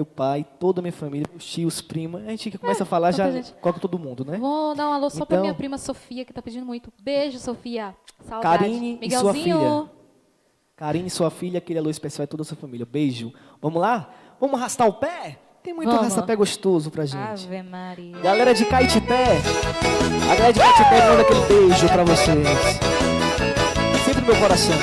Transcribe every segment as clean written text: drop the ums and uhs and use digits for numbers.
meu pai, toda a minha família, meus tios, primos. A gente que começa a falar, já coloca todo mundo, né? Vou dar um alô só pra Então- minha prima Sofia, que tá pedindo muito. Beijo, Sofia. Saudade. Karine e sua Miguelzinho. filha. Karine, sua filha, aquele alô especial e toda a sua família. Beijo. Vamos lá? Vamos arrastar o pé? Tem muito Vamos. arrasta-pé gostoso pra gente. Ave Maria. Galera de Caetité, a galera de Caetité manda aquele beijo pra vocês. Sempre no meu coração.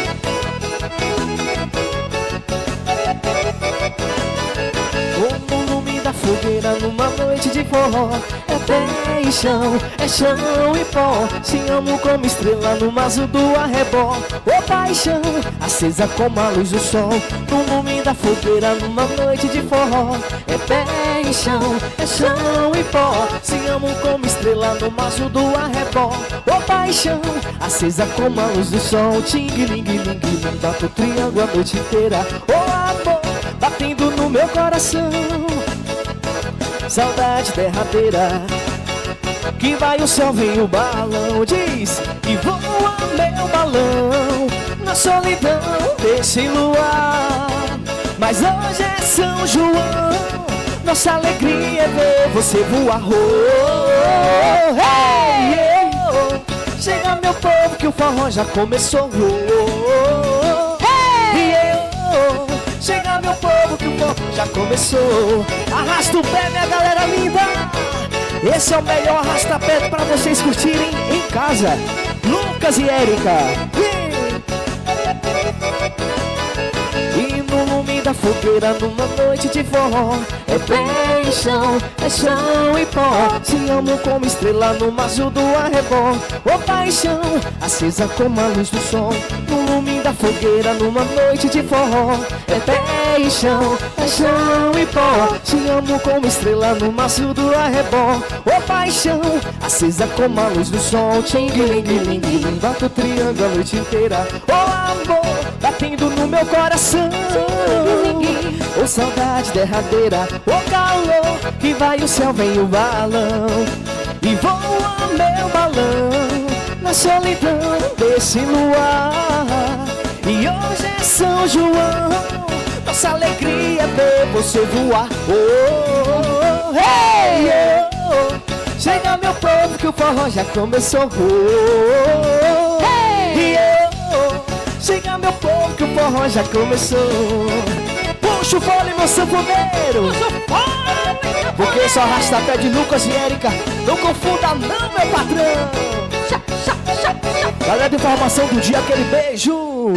Como o lume da fogueira numa noite de forró. É pé e chão, é chão e pó. Se amo como estrela no maso do arrebó. Ô paixão, acesa como a luz do sol. No lume da fogueira numa noite de forró. É pé e chão, é chão e pó. Se amo como estrela no maso do arrebó. Ô paixão, acesa como a luz do sol. Ting-ling-ling-ling, bato o triângulo a noite inteira. Ô amor, batendo no meu coração. Saudade derradeira, que vai o céu, vem o balão. Diz, e voa meu balão na solidão desse luar. Mas hoje é São João, nossa alegria é ver você voar. Oh, hey, yeah. Chega meu povo que o forró já começou. Oh, hey, yeah. Chega meu povo que o forró já começou. Arrasta o pé, minha galera linda. Esse é o melhor arrasta-pé pra vocês curtirem em casa. Lucas e Érica. E no lume da fogueira numa noite de forró. É pé e chão, é chão e pó. Se amo como estrela no maso do arrebó. Ô paixão, acesa como a luz do sol. No lume da fogueira numa noite de forró. É pé e chão, é chão e pó. Se amo como estrela no maço do arrebó. Ô paixão, acesa como a luz do sol. Ting-ling-ling-ling, bato o triângulo a noite inteira. Ô amor, batendo no meu coração. Ô saudade derradeira, ô calor, que vai o céu, vem o balão. E voa meu balão na solidão desse luar. E hoje é São João, nossa alegria é ver você voar. Oh, hey, oh. Chega meu povo que o forró já começou. Oh, hey, oh. Chega meu povo que o forró já começou. Puxa o fole, meu sanfoneiro. Porque eu só arrasta pé de Lucas e Érica. Não confunda não, meu patrão. Galera de informação do dia, aquele beijo.